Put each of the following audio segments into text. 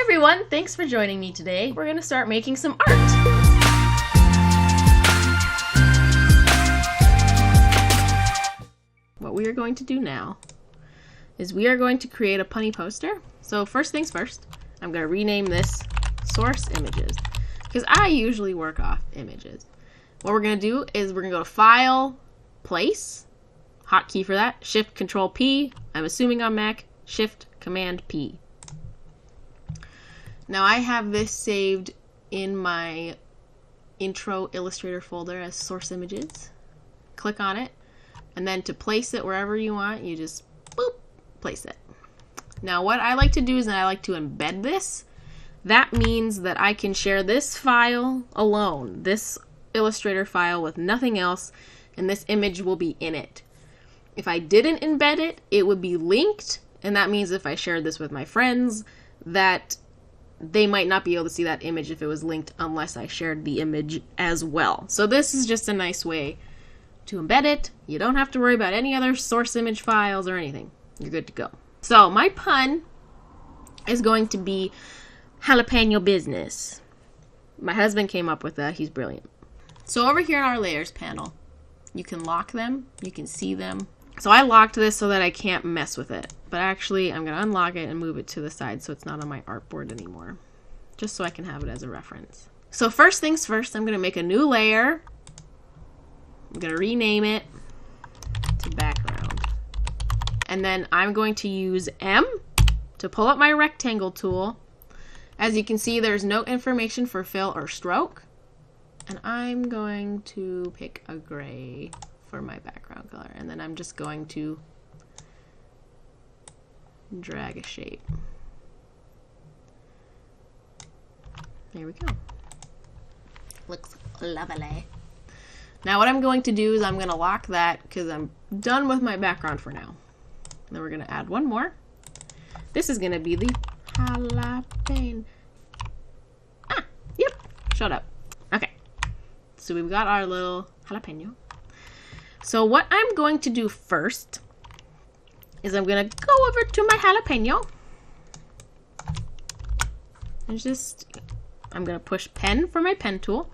everyone, thanks for joining me today. We're gonna start making some art. What we are going to do now is we are going to create a punny poster. So first things first, I'm gonna rename this source images because I usually work off images. What we're gonna do is we're gonna go to File, Place, hotkey for that, Shift Control P. I'm assuming on Mac, Shift Command P. Now I have this saved in my intro Illustrator folder as source images. Click on it, and then to place it wherever you want, you just boop, place it. Now what I like to do is I like to embed this. That means that I can share this file alone, this Illustrator file with nothing else, and this image will be in it. If I didn't embed it, it would be linked, and that means if I shared this with my friends, that they might not be able to see that image if it was linked unless I shared the image as well. So this is just a nice way to embed it. You don't have to worry about any other source image files or anything. You're good to go. So my pun is going to be jalapeno business. My husband came up with that. He's brilliant. So over here in our layers panel, you can lock them. You can see them. So I locked this so that I can't mess with it. But actually, I'm going to unlock it and move it to the side so it's not on my artboard anymore. Just so I can have it as a reference. So first things first, I'm going to make a new layer. I'm going to rename it to background. And then I'm going to use M to pull up my rectangle tool. As you can see, there's no information for fill or stroke. And I'm going to pick a gray for my background color, and then I'm just going to drag a shape. There we go. Looks lovely. Now what I'm going to do is I'm going to lock that because I'm done with my background for now. And then we're going to add one more. This is going to be the jalapeno. Yep, shut up. Okay, so we've got our little jalapeno. So what I'm going to do first is I'm going to go over to my jalapeno and I'm going to push pen for my pen tool.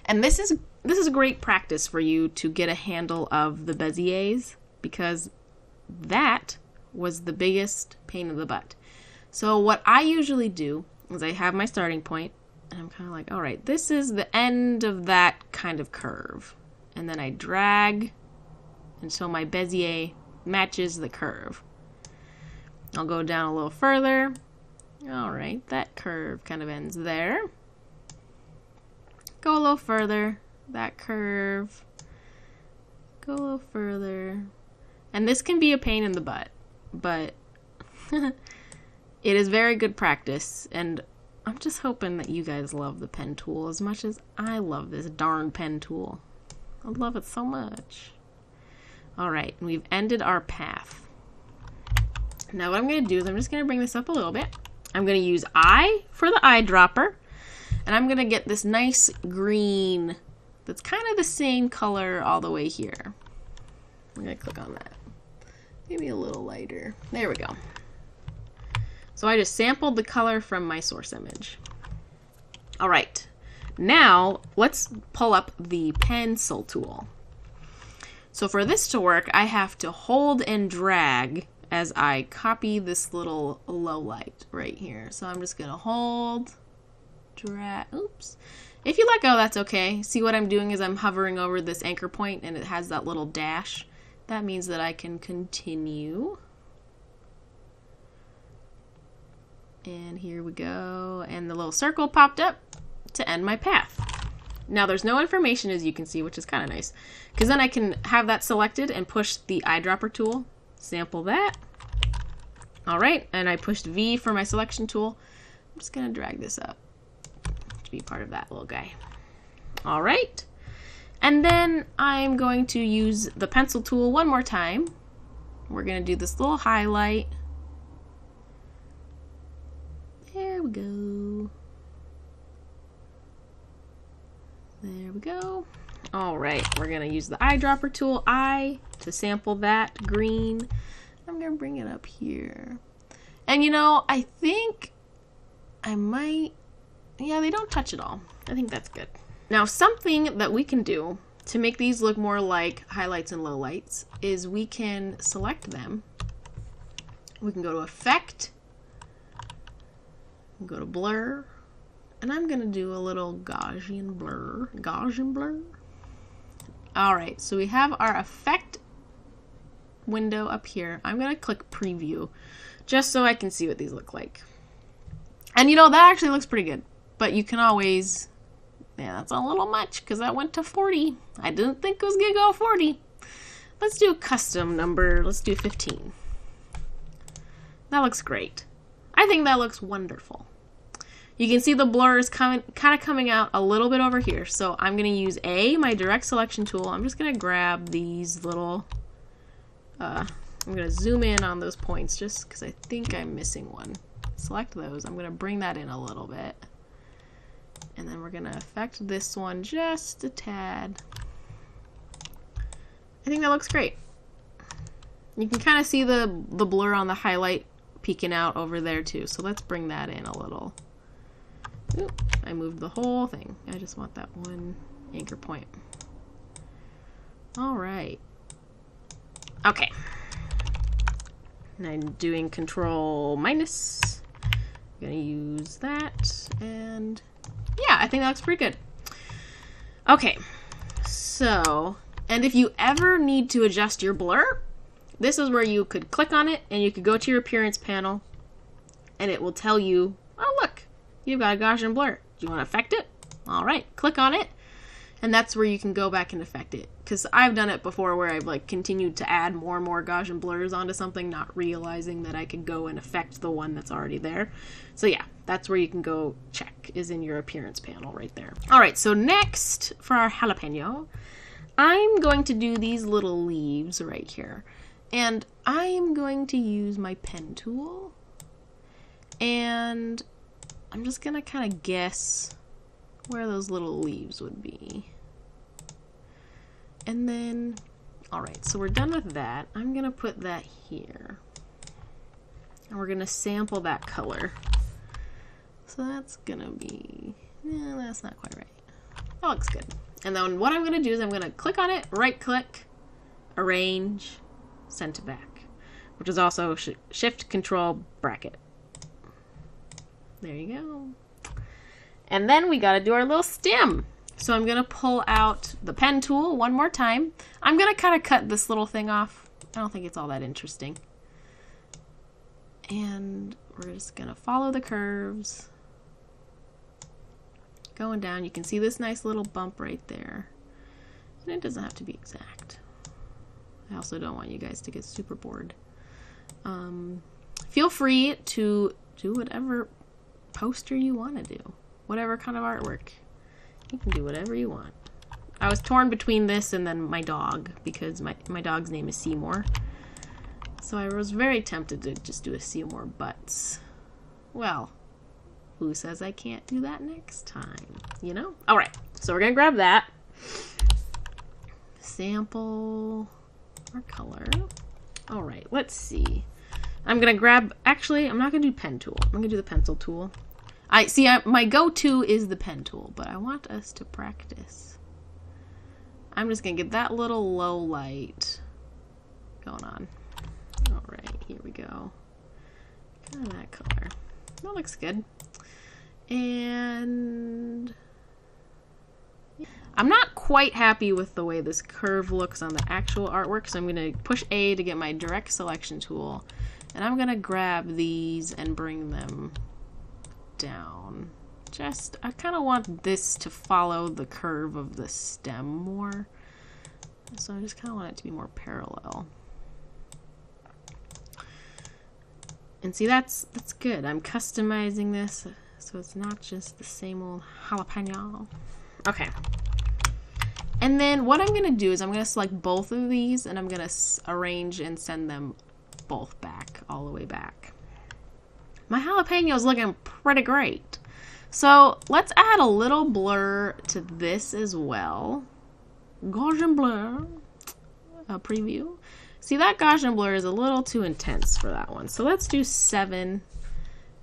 And this is a great practice for you to get a handle of the Beziers because that was the biggest pain in the butt. So what I usually do is I have my starting point and I'm kind of like, all right, this is the end of that kind of curve. And then I drag until my Bezier matches the curve. I'll go down a little further. All right, that curve kind of ends there. Go a little further. That curve. Go a little further. And this can be a pain in the butt, but it is very good practice. And I'm just hoping that you guys love the pen tool as much as I love this darn pen tool. I love it so much. Alright, we've ended our path. Now what I'm going to do is I'm just going to bring this up a little bit. I'm going to use I for the eyedropper. And I'm going to get this nice green that's kind of the same color all the way here. I'm going to click on that. Maybe a little lighter. There we go. So I just sampled the color from my source image. Alright. Now, let's pull up the pencil tool. So for this to work, I have to hold and drag as I copy this little low light right here. So I'm just going to hold, drag, oops. If you let go, that's okay. See what I'm doing is I'm hovering over this anchor point and it has that little dash. That means that I can continue. And here we go. And the little circle popped up to end my path. Now there's no information as you can see, which is kind of nice because then I can have that selected and push the eyedropper tool, sample that. All right, and I pushed V for my selection tool. I'm just gonna drag this up to be part of that little guy. All right, and then I'm going to use the pencil tool one more time. We're gonna do this little highlight. There we go. There we go. All right, we're gonna use the eyedropper tool, I, to sample that green. I'm gonna bring it up here. And you know, I think I might, yeah, they don't touch at all. I think that's good. Now, something that we can do to make these look more like highlights and lowlights is we can select them. We can go to Effect, go to Blur, and I'm gonna do a little Gaussian blur. Gaussian blur. All right, so we have our effect window up here. I'm gonna click Preview, just so I can see what these look like. And you know, that actually looks pretty good, but you can always, yeah, that's a little much because that went to 40. I didn't think it was gonna go 40. Let's do a custom number. Let's do 15. That looks great. I think that looks wonderful. You can see the blur is kind of coming out a little bit over here. So I'm going to use my direct selection tool. I'm just going to grab these little, I'm going to zoom in on those points just because I think I'm missing one. Select those. I'm going to bring that in a little bit. And then we're going to affect this one just a tad. I think that looks great. You can kind of see the blur on the highlight peeking out over there too. So let's bring that in a little. Oop, I moved the whole thing. I just want that one anchor point. All right. Okay. And I'm doing Control minus. I'm gonna use that, and yeah, I think that looks pretty good. Okay. So, and if you ever need to adjust your blur, this is where you could click on it, and you could go to your appearance panel, and it will tell you, oh look, you've got a Gaussian blur. Do you want to affect it? All right, click on it, and that's where you can go back and affect it. Because I've done it before where I've like continued to add more and more Gaussian blurs onto something, not realizing that I could go and affect the one that's already there. So yeah, that's where you can go check, is in your appearance panel right there. All right, so next for our jalapeno, I'm going to do these little leaves right here. And I am going to use my pen tool, and I'm just gonna kind of guess where those little leaves would be. And then, all right, so we're done with that. I'm gonna put that here, and we're gonna sample that color. So that's gonna be, that's not quite right. That looks good. And then what I'm gonna do is I'm gonna click on it, right click, arrange, send to back, which is also shift control bracket. There you go. And then we got to do our little stem. So I'm going to pull out the pen tool one more time. I'm going to kind of cut this little thing off. I don't think it's all that interesting. And we're just going to follow the curves. Going down, you can see this nice little bump right there. And it doesn't have to be exact. I also don't want you guys to get super bored. Feel free to do whatever poster you want to do. Whatever kind of artwork. You can do whatever you want. I was torn between this and then my dog, because my dog's name is Seymour. So I was very tempted to just do a Seymour Butts. Well, who says I can't do that next time? You know? Alright, so we're going to grab that. Sample our color. Alright, let's see. I'm going to grab, actually, I'm not going to do pen tool. I'm going to do the pencil tool. My go-to is the pen tool, but I want us to practice. I'm just going to get that little low light going on. Alright, here we go. Kind of that color. That looks good. And I'm not quite happy with the way this curve looks on the actual artwork, so I'm going to push A to get my direct selection tool. And I'm going to grab these and bring them down. I kind of want this to follow the curve of the stem more. So I just kind of want it to be more parallel. And see, that's good. I'm customizing this so it's not just the same old jalapeno. Okay. And then what I'm going to do is I'm going to select both of these and I'm going to arrange and send them both back, all the way back. My jalapeno is looking pretty great. So let's add a little blur to this as well. Gaussian blur. Preview. See, that Gaussian blur is a little too intense for that one. So let's do 7.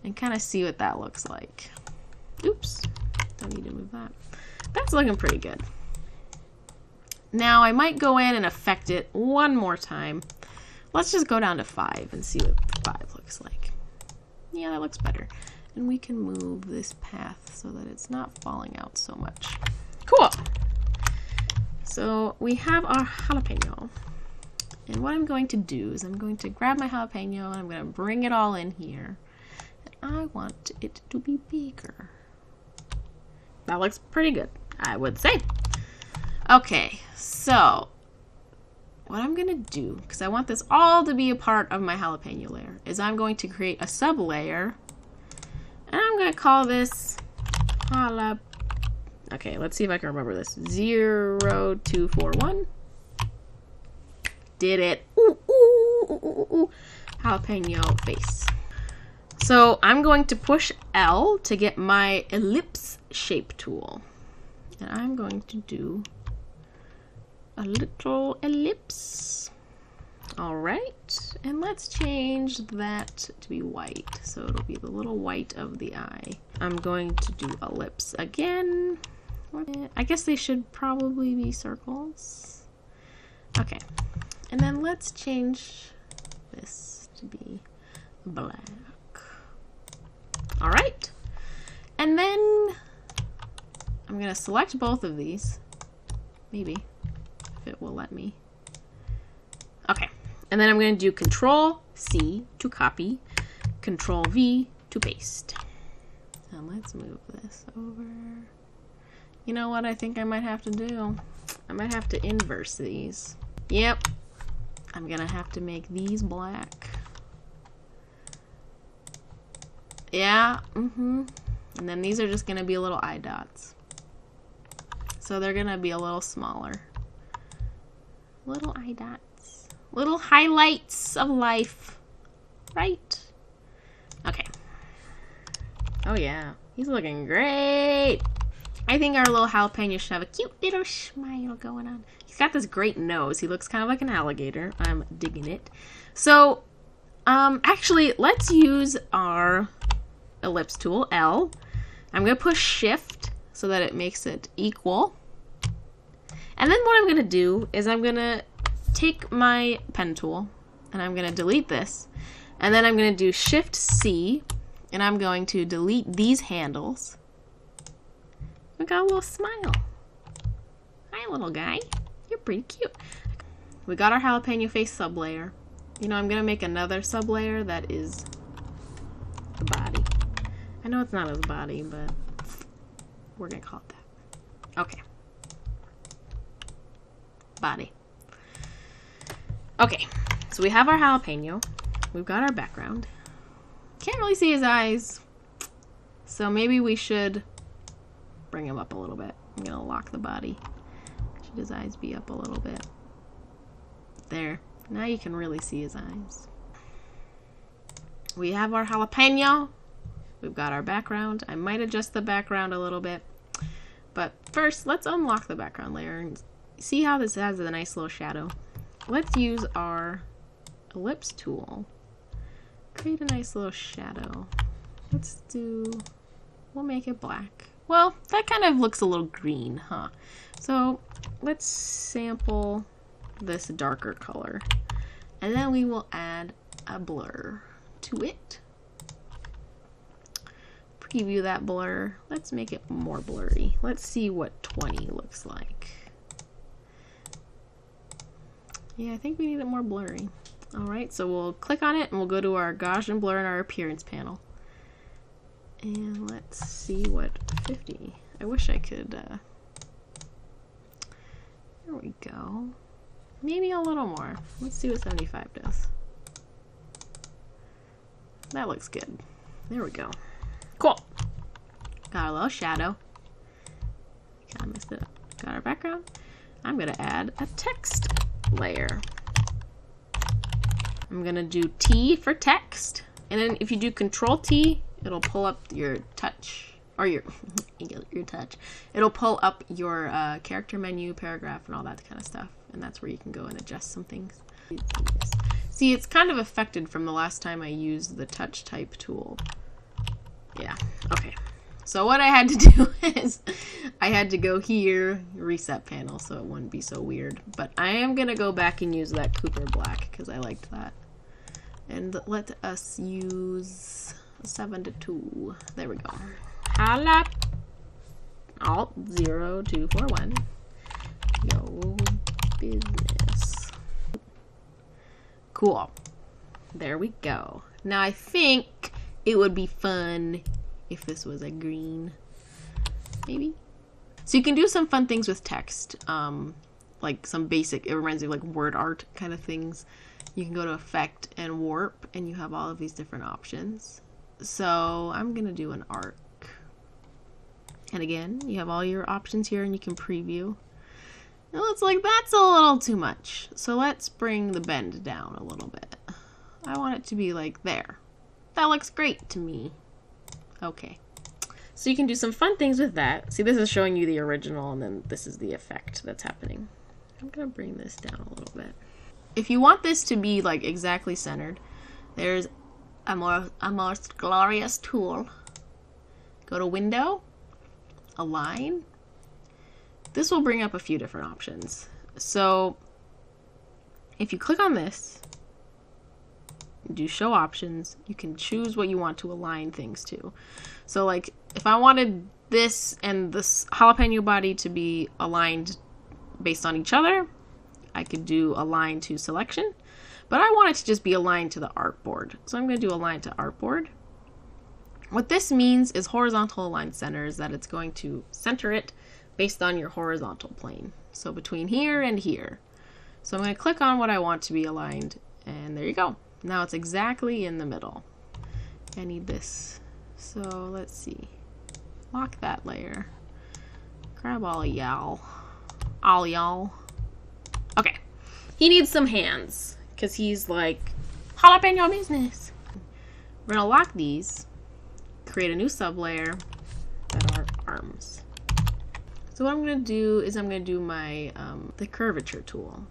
and kind of see what that looks like. Oops, don't need to move that. That's looking pretty good. Now I might go in and affect it one more time. Let's just go down to 5 and see what 5 looks like. Yeah, that looks better. And we can move this path so that it's not falling out so much. Cool. So we have our jalapeno. And what I'm going to do is I'm going to grab my jalapeno and I'm going to bring it all in here. And I want it to be bigger. That looks pretty good, I would say. Okay, so what I'm going to do, because I want this all to be a part of my jalapeno layer, is I'm going to create a sub layer. And I'm going to call this jalapeno. Okay, let's see if I can remember this. 0241. Did it. Ooh, ooh, ooh, ooh, ooh. Jalapeno face. So I'm going to push L to get my ellipse shape tool. And I'm going to do a little ellipse. All right. And let's change that to be white. So it'll be the little white of the eye. I'm going to do ellipse again. I guess they should probably be circles. Okay. And then let's change this to be black. All right. And then I'm going to select both of these. Maybe, if it will let me. Okay. And then I'm going to do Control C to copy, Control V to paste. And let's move this over. You know what I think I might have to do? I might have to inverse these. Yep. I'm gonna have to make these black. Yeah, And then these are just gonna be little eye dots. So they're gonna be a little smaller. Little eye dots. Little highlights of life. Right? Okay. Oh yeah, he's looking great. I think our little jalapeno should have a cute little smile going on. He's got this great nose. He looks kind of like an alligator. I'm digging it. So, actually, let's use our ellipse tool, L. I'm going to push Shift so that it makes it equal. And then what I'm going to do is I'm going to take my pen tool and I'm going to delete this. And then I'm going to do Shift C and I'm going to delete these handles. We got a little smile. Hi, little guy. You're pretty cute. We got our jalapeno face sublayer. You know, I'm going to make another sublayer that is the body. I know it's not his body, but we're going to call it that. Okay. Body. Okay. So we have our jalapeno. We've got our background. Can't really see his eyes. So maybe we should bring him up a little bit. I'm gonna lock the body. Should his eyes be up a little bit? There. Now you can really see his eyes. We have our jalapeno. We've got our background. I might adjust the background a little bit. But first, let's unlock the background layer and see how this has a nice little shadow. Let's use our ellipse tool. Create a nice little shadow. We'll make it black. Well, that kind of looks a little green, huh? So let's sample this darker color. And then we will add a blur to it. Preview that blur. Let's make it more blurry. Let's see what 20 looks like. Yeah, I think we need it more blurry. Alright, so we'll click on it and we'll go to our Gaussian blur in our appearance panel. And let's see what 50. I wish I could, there we go. Maybe a little more. Let's see what 75 does. That looks good. There we go. Cool. Got a little shadow. Kind of messed it up. Got our background. I'm going to add a text layer. I'm going to do T for text. And then if you do Control T, it'll pull up your touch, or your touch. It'll pull up your character menu, paragraph, and all that kind of stuff. And that's where you can go and adjust some things. See, it's kind of affected from the last time I used the touch type tool. So what I had to do is I had to go here, reset panel, so it wouldn't be so weird. But I am going to go back and use that Cooper Black because I liked that. And let us use 7 to 2. There we go. Holla. Alt 0241. Yo business. Cool. There we go. Now I think it would be fun if this was a green. Maybe. So you can do some fun things with text. Like some basic, it reminds me of like word art kind of things. You can go to Effect and Warp, and you have all of these different options. So I'm going to do an arc. And again, you have all your options here, and you can preview. It looks like that's a little too much. So let's bring the bend down a little bit. I want it to be like there. That looks great to me. Okay. So you can do some fun things with that. See, this is showing you the original, and then this is the effect that's happening. I'm going to bring this down a little bit. If you want this to be like exactly centered, there's a most glorious tool. Go to Window, Align. This will bring up a few different options. So if you click on this, do Show Options, you can choose what you want to align things to. So like if I wanted this and this jalapeno body to be aligned based on each other, I could do Align to Selection, but I want it to just be aligned to the artboard. So I'm going to do Align to Artboard. What this means is horizontal align centers, that it's going to center it based on your horizontal plane. So between here and here. So I'm going to click on what I want to be aligned, and there you go. Now it's exactly in the middle. I need this. So let's see. Lock that layer. Grab all y'all. All y'all. Okay. He needs some hands because he's like, jalapeno business. We're going to lock these. Create a new sublayer that are arms. So what I'm going to do is I'm going to do my the curvature tool.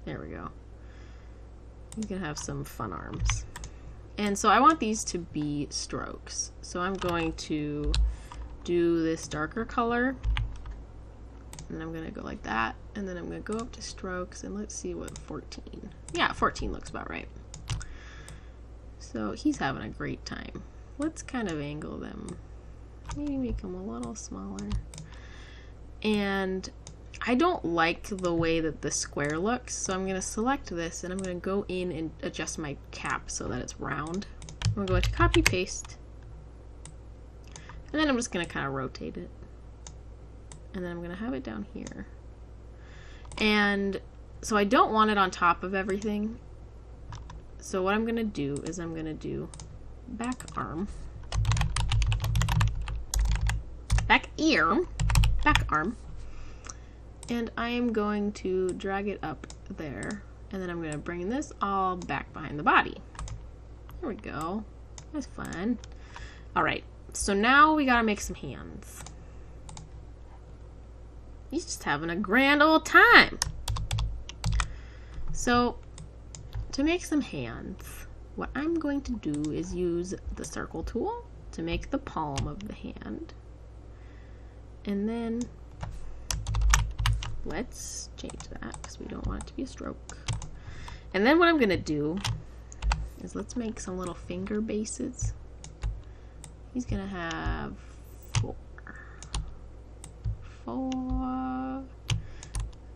There we go. You can have some fun arms. And so I want these to be strokes. So I'm going to do this darker color. And I'm going to go like that. And then I'm going to go up to strokes. And let's see what 14. Yeah, 14 looks about right. So he's having a great time. Let's kind of angle them. Maybe make them a little smaller. And I don't like the way that the square looks, so I'm going to select this and I'm going to go in and adjust my cap so that it's round. I'm going to copy paste, and then I'm just going to kind of rotate it, and then I'm going to have it down here. And so I don't want it on top of everything, so what I'm going to do is I'm going to do back arm, back ear, back arm. And I am going to drag it up there. And then I'm going to bring this all back behind the body. There we go. That's fun. Alright, so now we got to make some hands. He's just having a grand old time. So, to make some hands, what I'm going to do is use the circle tool to make the palm of the hand. And then let's change that because we don't want it to be a stroke. And then what I'm going to do is let's make some little finger bases. He's going to have 4.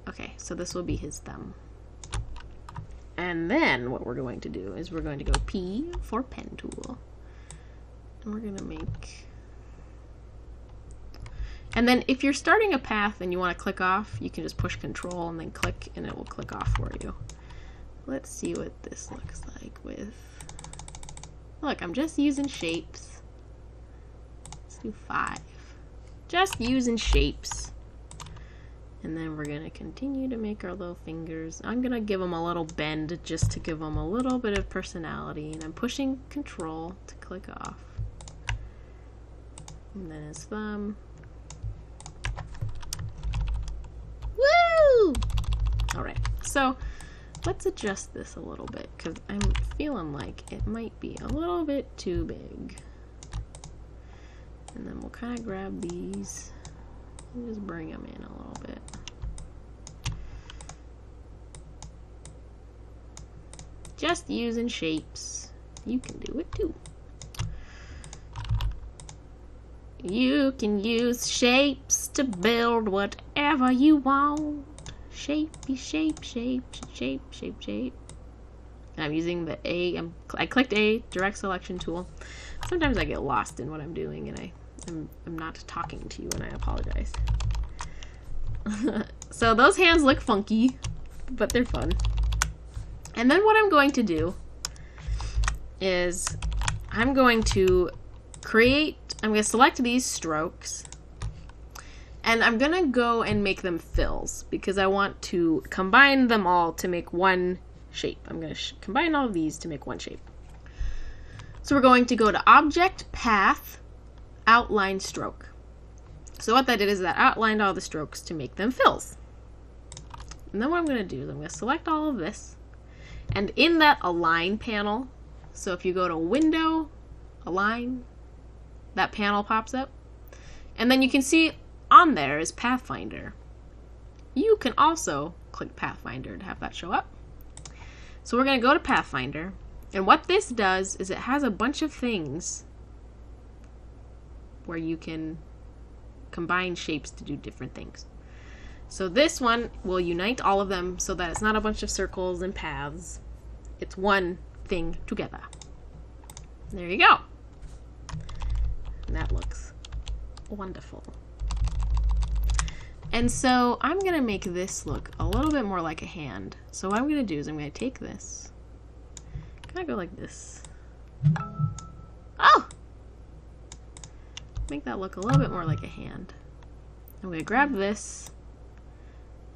Okay, so this will be his thumb. And then what we're going to do is we're going to go P for pen tool. And we're going to make... And then if you're starting a path and you want to click off, you can just push Control and then click, and it will click off for you. Let's see what this looks like with... Look, I'm just using shapes. Let's do 5. Just using shapes. And then we're going to continue to make our little fingers. I'm going to give them a little bend just to give them a little bit of personality. And I'm pushing Control to click off. And then his thumb. Woo! Alright, so let's adjust this a little bit because I'm feeling like it might be a little bit too big. kind of grab these and just bring them in a little bit. Just using shapes. You can do it too. You can use shapes to build whatever you want. Shapey, shape, shape, shape, shape, shape. And I'm using the A. I clicked A, direct selection tool. Sometimes I get lost in what I'm doing and I'm not talking to you, and I apologize. So those hands look funky, but they're fun. And then what I'm going to do is I'm going to select these strokes, and I'm going to go and make them fills because I want to combine them all to make one shape. I'm going to combine all of these to make one shape. So we're going to go to Object, Path, Outline Stroke. So what that did is that outlined all the strokes to make them fills. And then what I'm going to do is I'm going to select all of this, and in that Align panel, so if you go to Window, Align, that panel pops up, and then you can see on there is Pathfinder. You can also click Pathfinder to have that show up. So we're going to go to Pathfinder, and what this does is it has a bunch of things where you can combine shapes to do different things. So this one will unite all of them so that it's not a bunch of circles and paths. It's one thing together. There you go. And that looks wonderful. And so I'm going to make this look a little bit more like a hand. So what I'm going to do is I'm going to take this, kind of go like this. Oh! Make that look a little bit more like a hand. I'm going to grab this,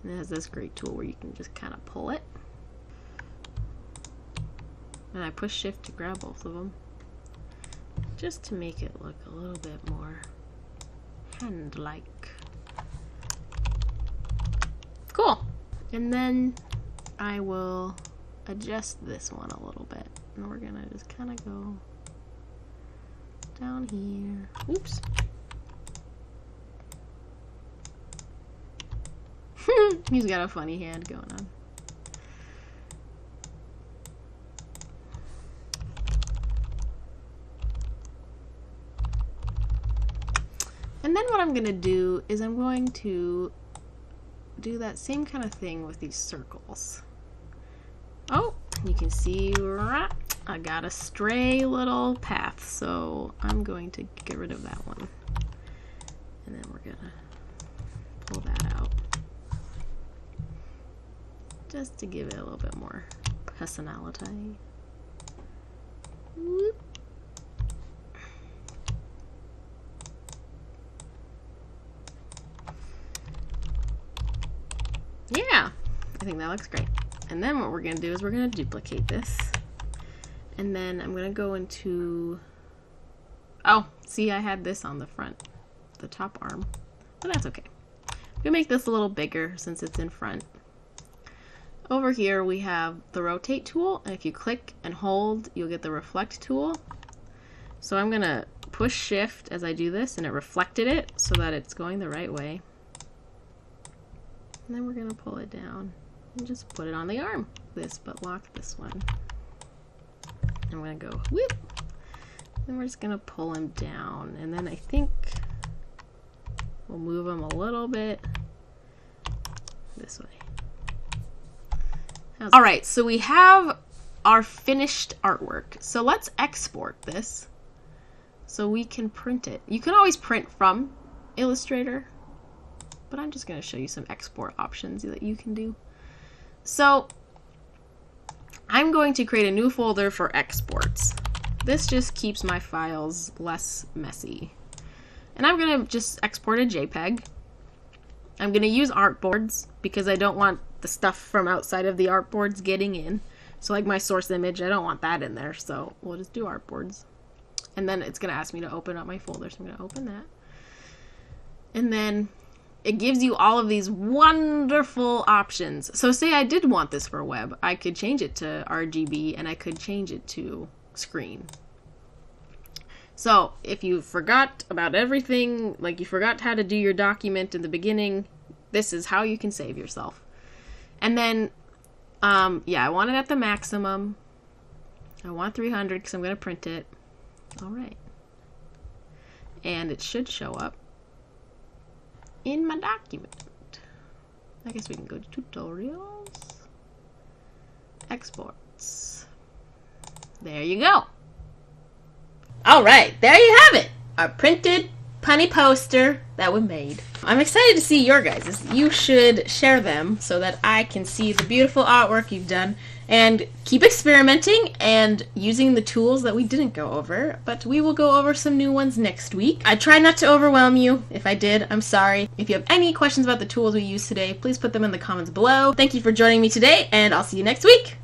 and it has this great tool where you can just kind of pull it. And I push shift to grab both of them, just to make it look a little bit more hand-like. Cool. And then I will adjust this one a little bit, and we're gonna just kind of go down here. Oops. He's got a funny hand going on. And then what I'm going to do is I'm going to do that same kind of thing with these circles. Oh, you can see I got a stray little path, so I'm going to get rid of that one. And then we're going to pull that out, just to give it a little bit more personality. Whoop. Yeah, I think that looks great. And then what we're going to do is we're going to duplicate this. And then I'm going to go into... Oh, see, I had this on the front, the top arm. But that's okay. I'm going to make this a little bigger since it's in front. Over here we have the rotate tool, and if you click and hold, you'll get the reflect tool. So I'm going to push shift as I do this, and it reflected it so that it's going the right way. And then we're going to pull it down and just put it on the arm. This, but lock this one. And I'm going to go whoop. And we're just going to pull him down. And then I think we'll move him a little bit this way. Alright, so we have our finished artwork. So let's export this so we can print it. You can always print from Illustrator, but I'm just going to show you some export options that you can do. So I'm going to create a new folder for exports. This just keeps my files less messy. And I'm going to just export a JPEG. I'm going to use artboards because I don't want the stuff from outside of the artboards getting in. So like my source image, I don't want that in there. So we'll just do artboards. And then it's going to ask me to open up my folder. So I'm going to open that. And then it gives you all of these wonderful options. So say I did want this for web, I could change it to RGB and I could change it to screen. So if you forgot about everything, like you forgot how to do your document in the beginning, this is how you can save yourself. And then, yeah, I want it at the maximum. I want 300 because I'm going to print it. All right. And it should show up in my document. I guess we can go to tutorials. Exports. There you go. All right, there you have it. Our printed punny poster that we made. I'm excited to see your guys'. You should share them so that I can see the beautiful artwork you've done, and keep experimenting and using the tools that we didn't go over, but we will go over some new ones next week. I tried not to overwhelm you. If I did, I'm sorry. If you have any questions about the tools we used today, please put them in the comments below. Thank you for joining me today, and I'll see you next week.